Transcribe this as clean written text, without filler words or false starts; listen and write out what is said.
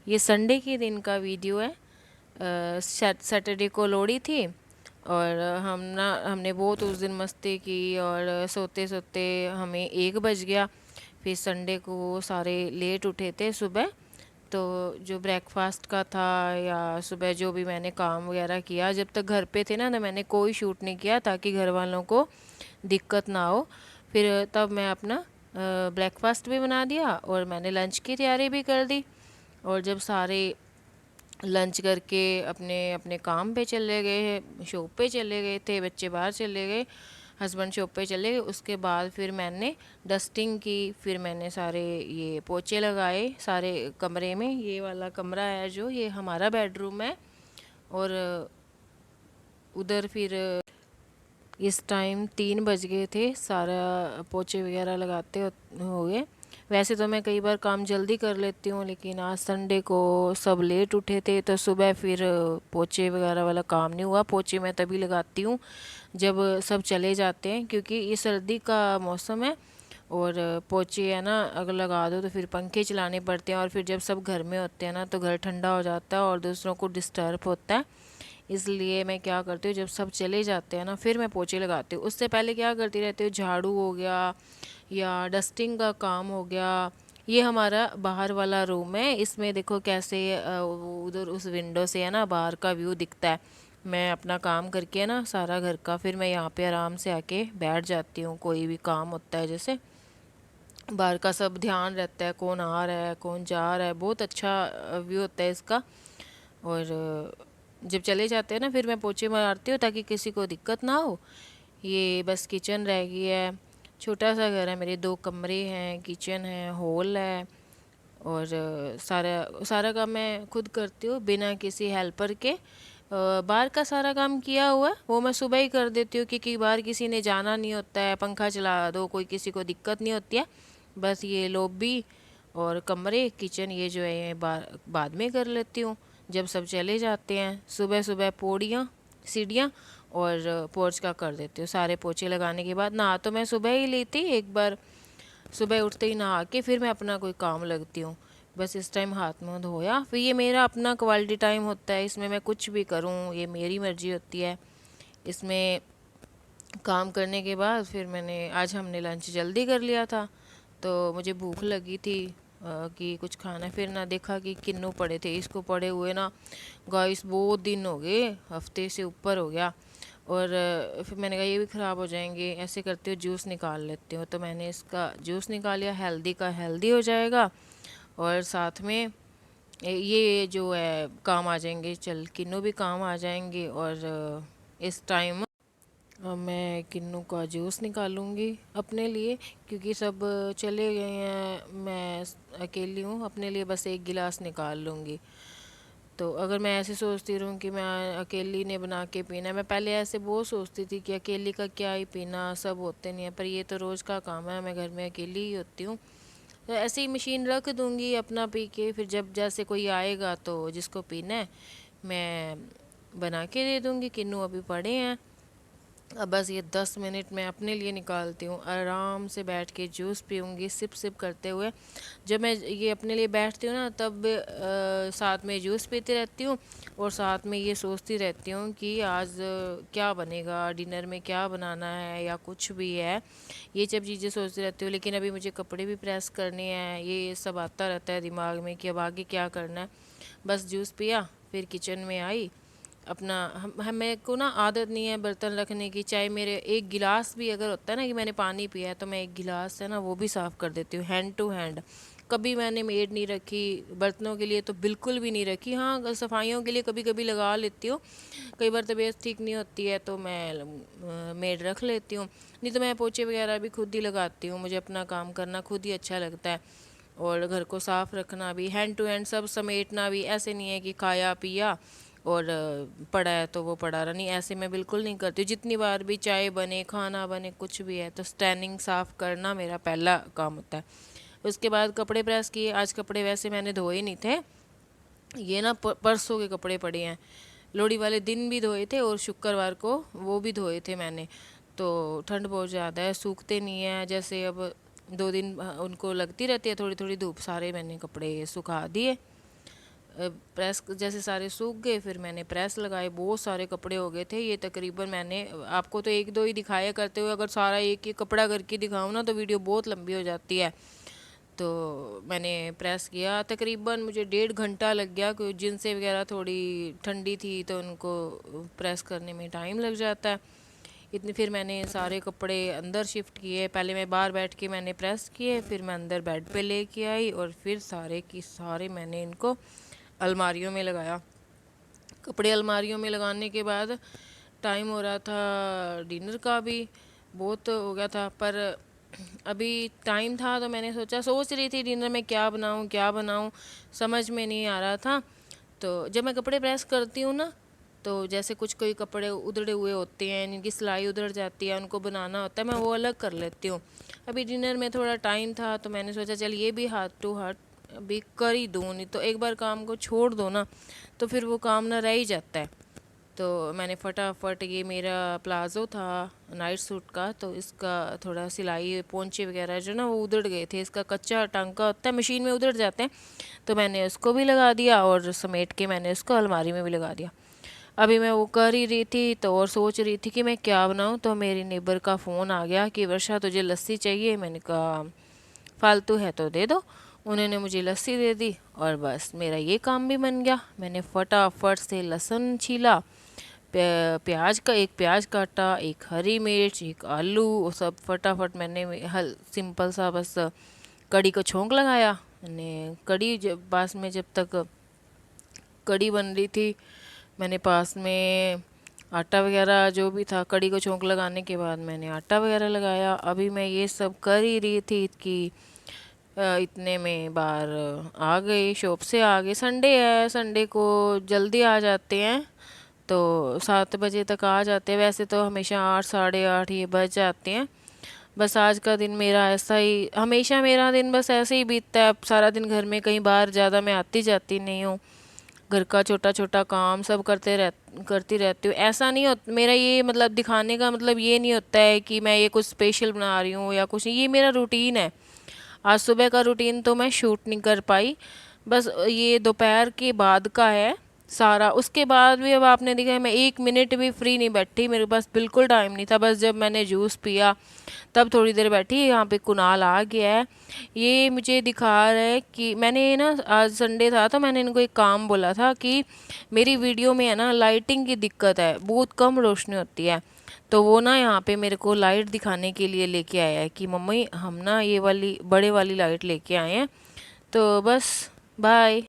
ये संडे के दिन का वीडियो है। सैटरडे को लोहड़ी थी और हमने बहुत उस दिन मस्ती की और सोते सोते हमें 1 बज गया। फिर संडे को वो सारे लेट उठे थे सुबह, तो जो ब्रेकफास्ट का था या सुबह जो भी मैंने काम वगैरह किया, जब तक घर पे थे ना तो मैंने कोई शूट नहीं किया ताकि घर वालों को दिक्कत ना हो। फिर तब मैं अपना ब्रेकफास्ट भी बना दिया और मैंने लंच की तैयारी भी कर दी। और जब सारे लंच करके अपने अपने काम पे चले गए, शॉप पे चले गए थे, बच्चे बाहर चले गए, हस्बैंड शॉप पे चले गए, उसके बाद फिर मैंने डस्टिंग की, फिर मैंने सारे ये पोछे लगाए सारे कमरे में। ये वाला कमरा है जो ये हमारा बेडरूम है। और उधर फिर इस टाइम 3 बज गए थे, सारा पोछे वगैरह लगाते हो गए। वैसे तो मैं कई बार काम जल्दी कर लेती हूँ, लेकिन आज संडे को सब लेट उठे थे तो सुबह फिर पोछे वगैरह वाला काम नहीं हुआ। पोछे मैं तभी लगाती हूँ जब सब चले जाते हैं, क्योंकि ये सर्दी का मौसम है और पोछे है ना अगर लगा दो तो फिर पंखे चलाने पड़ते हैं, और फिर जब सब घर में होते हैं ना तो घर ठंडा हो जाता है और दूसरों को डिस्टर्ब होता है। इसलिए मैं क्या करती हूँ, जब सब चले जाते हैं ना फिर मैं पोछे लगाती हूँ। उससे पहले क्या करती रहती हूँ, झाड़ू हो गया या डस्टिंग का काम हो गया। ये हमारा बाहर वाला रूम है, इसमें देखो कैसे उधर उस विंडो से है ना बाहर का व्यू दिखता है। मैं अपना काम करके ना सारा घर का, फिर मैं यहाँ पे आराम से आके बैठ जाती हूँ। कोई भी काम होता है जैसे बाहर का सब ध्यान रहता है, कौन आ रहा है कौन जा रहा है, बहुत अच्छा व्यू होता है इसका। और जब चले जाते हैं ना फिर मैं पोछे मारती हूँ ताकि किसी को दिक्कत ना हो। ये बस किचन रह गई है, छोटा सा घर है, मेरे 2 कमरे हैं, किचन है, हॉल है। और सारा सारा काम मैं खुद करती हूँ बिना किसी हेल्पर के। बाहर का सारा काम किया हुआ है वो मैं सुबह ही कर देती हूँ, क्योंकि बाहर किसी ने जाना नहीं होता है, पंखा चला दो, कोई किसी को दिक्कत नहीं होती है। बस ये लॉबी और कमरे किचन ये जो है ये बाद में कर लेती हूँ जब सब चले जाते हैं। सुबह सुबह पौड़ियाँ सीढ़ियाँ और पोर्च का कर देती हूँ। सारे पोछे लगाने के बाद नहा तो मैं सुबह ही लेती, एक बार सुबह उठते ही नहा के फिर मैं अपना कोई काम लगती हूँ। बस इस टाइम हाथ मुँह धोया, फिर ये मेरा अपना क्वालिटी टाइम होता है, इसमें मैं कुछ भी करूँ ये मेरी मर्जी होती है। इसमें काम करने के बाद फिर मैंने आज हमने लंच जल्दी कर लिया था तो मुझे भूख लगी थी कि कुछ खाना। फिर ना देखा कि किन्नू पड़े थे, इसको पड़े हुए ना गाइस बहुत दिन हो गए, हफ्ते से ऊपर हो गया। और फिर मैंने कहा ये भी ख़राब हो जाएंगे, ऐसे करते हो जूस निकाल लेती हूँ। तो मैंने इसका जूस निकाल लिया, हेल्दी का हेल्दी हो जाएगा और साथ में ये जो है काम आ जाएंगे, चल किन्नू भी काम आ जाएंगे। और इस टाइम मैं किन्नू का जूस निकालूंगी अपने लिए, क्योंकि सब चले गए हैं, मैं अकेली हूँ, अपने लिए बस एक गिलास निकाल लूँगी। तो अगर मैं ऐसे सोचती रहूँ कि मैं अकेली ने बना के पीना है, मैं पहले ऐसे बहुत सोचती थी कि अकेली का क्या ही पीना, सब होते नहीं है, पर ये तो रोज़ का काम है, मैं घर में अकेली ही होती हूँ। तो ऐसे ही मशीन रख दूँगी अपना पी के, फिर जब जैसे कोई आएगा तो जिसको पीना है मैं बना के दे दूँगी। किन्नू अभी पड़े हैं, अब बस ये 10 मिनट मैं अपने लिए निकालती हूँ, आराम से बैठ के जूस पीऊँगी सिप सिप करते हुए। जब मैं ये अपने लिए बैठती हूँ ना तब साथ में जूस पीती रहती हूँ और साथ में ये सोचती रहती हूँ कि आज क्या बनेगा, डिनर में क्या बनाना है या कुछ भी है, ये सब चीज़ें सोचती रहती हूँ। लेकिन अभी मुझे कपड़े भी प्रेस करने हैं, ये सब आता रहता है दिमाग में कि अब आगे क्या करना है। बस जूस पिया, फिर किचन में आई अपना। हम मेरे को ना आदत नहीं है बर्तन रखने की, चाहे मेरे एक गिलास भी अगर होता है ना कि मैंने पानी पिया है तो मैं एक गिलास है ना वो भी साफ़ कर देती हूँ हैंड टू हैंड। कभी मैंने मेड नहीं रखी बर्तनों के लिए, तो बिल्कुल भी नहीं रखी। हाँ सफाइयों के लिए कभी कभी लगा लेती हूँ, कई बार तबीयत ठीक नहीं होती है तो मैं मेड रख लेती हूँ, नहीं तो मैं पोछे वगैरह भी खुद ही लगाती हूँ। मुझे अपना काम करना खुद ही अच्छा लगता है और घर को साफ़ रखना भी, हैंड टू हैंड सब समेटना भी। ऐसे नहीं है कि खाया पिया और पड़ा है तो वो पड़ा रहा, नहीं, ऐसे मैं बिल्कुल नहीं करती हूँ। जितनी बार भी चाय बने खाना बने कुछ भी है तो स्टैंडिंग साफ़ करना मेरा पहला काम होता है। उसके बाद कपड़े प्रेस किए, आज कपड़े वैसे मैंने धोए नहीं थे, ये ना परसों के कपड़े पड़े हैं, लोहड़ी वाले दिन भी धोए थे और शुक्रवार को वो भी धोए थे मैंने। तो ठंड बहुत ज़्यादा है, सूखते नहीं है, जैसे अब 2 दिन उनको लगती रहती है थोड़ी थोड़ी धूप, सारे मैंने कपड़े सुखा दिए। प्रेस जैसे सारे सूख गए, फिर मैंने प्रेस लगाए, बहुत सारे कपड़े हो गए थे। ये तकरीबन मैंने आपको तो एक दो ही दिखाया करते हुए, अगर सारा एक एक कपड़ा करके दिखाऊँ ना तो वीडियो बहुत लंबी हो जाती है। तो मैंने प्रेस किया, तकरीबन मुझे 1.5 घंटा लग गया, क्योंकि जिनसे वगैरह थोड़ी ठंडी थी तो उनको प्रेस करने में टाइम लग जाता है। इतनी फिर मैंने सारे कपड़े अंदर शिफ्ट किए, पहले मैं बाहर बैठ के मैंने प्रेस किए, फिर मैं अंदर बेड पे लेके आई और फिर सारे की सारे मैंने इनको अलमारियों में लगाया। कपड़े अलमारियों में लगाने के बाद टाइम हो रहा था डिनर का भी, बहुत हो गया था, पर अभी टाइम था तो मैंने सोच रही थी डिनर में क्या बनाऊं, समझ में नहीं आ रहा था। तो जब मैं कपड़े प्रेस करती हूँ ना, तो जैसे कुछ कोई कपड़े उधड़े हुए होते हैं, जिनकी सिलाई उधड़ जाती है, उनको बनाना होता है, मैं वो अलग कर लेती हूँ। अभी डिनर में थोड़ा टाइम था तो मैंने सोचा चल ये भी हाथ टू हाथ अभी कर ही दूँ, नहीं तो एक बार काम को छोड़ दो ना तो फिर वो काम ना रह ही जाता है। तो मैंने फटाफट, ये मेरा प्लाज़ो था नाइट सूट का, तो इसका थोड़ा सिलाई पोंचे वगैरह जो ना वो उधड़ गए थे, इसका कच्चा टांका होता है, मशीन में उधड़ जाते हैं, तो मैंने उसको भी लगा दिया और समेट के मैंने उसको अलमारी में भी लगा दिया। अभी मैं वो कर ही रही थी तो और सोच रही थी कि मैं क्या बनाऊं, तो मेरी नेबर का फ़ोन आ गया कि वर्षा तुझे लस्सी चाहिए। मैंने कहा फालतू है तो दे दो। उन्होंने मुझे लस्सी दे दी और बस मेरा ये काम भी बन गया। मैंने फटाफट से लहसुन छीला, प्याज का एक प्याज काटा, एक हरी मिर्च, एक आलू, वो सब फटाफट मैंने हल सिंपल सा बस कड़ी को छोंक लगाया। मैंने कड़ी जब पास में जब तक कड़ी बन रही थी, मैंने पास में आटा वगैरह जो भी था, कड़ी को छोंक लगाने के बाद मैंने आटा वगैरह लगाया। अभी मैं ये सब कर ही रही थी कि इतने में बाहर आ गए, शॉप से आ गए। संडे है, संडे को जल्दी आ जाते हैं, तो 7 बजे तक आ जाते हैं। वैसे तो हमेशा 8 8:30 ये बज जाते हैं। बस आज का दिन मेरा ऐसा ही, हमेशा मेरा दिन बस ऐसे ही बीतता है। अब सारा दिन घर में, कहीं बाहर ज़्यादा मैं आती जाती नहीं हूँ। घर का छोटा छोटा काम सब करती रहती हूँ। ऐसा नहीं होता मेरा, ये मतलब दिखाने का मतलब ये नहीं होता है कि मैं ये कुछ स्पेशल बना रही हूँ या कुछ नहीं, ये मेरा रूटीन है। आज सुबह का रूटीन तो मैं शूट नहीं कर पाई, बस ये दोपहर के बाद का है सारा। उसके बाद भी अब आपने देखा है मैं 1 मिनट भी फ्री नहीं बैठी, मेरे पास बिल्कुल टाइम नहीं था। बस जब मैंने जूस पिया तब थोड़ी देर बैठी। यहाँ पे कुणाल आ गया है, ये मुझे दिखा रहा है कि मैंने ना, आज संडे था तो मैंने इनको एक काम बोला था कि मेरी वीडियो में है ना लाइटिंग की दिक्कत है, बहुत कम रोशनी होती है। तो वो ना यहाँ पे मेरे को लाइट दिखाने के लिए लेके आया है कि मम्मी हम ना ये वाली बड़े वाली लाइट लेके आए हैं। तो बस बाय।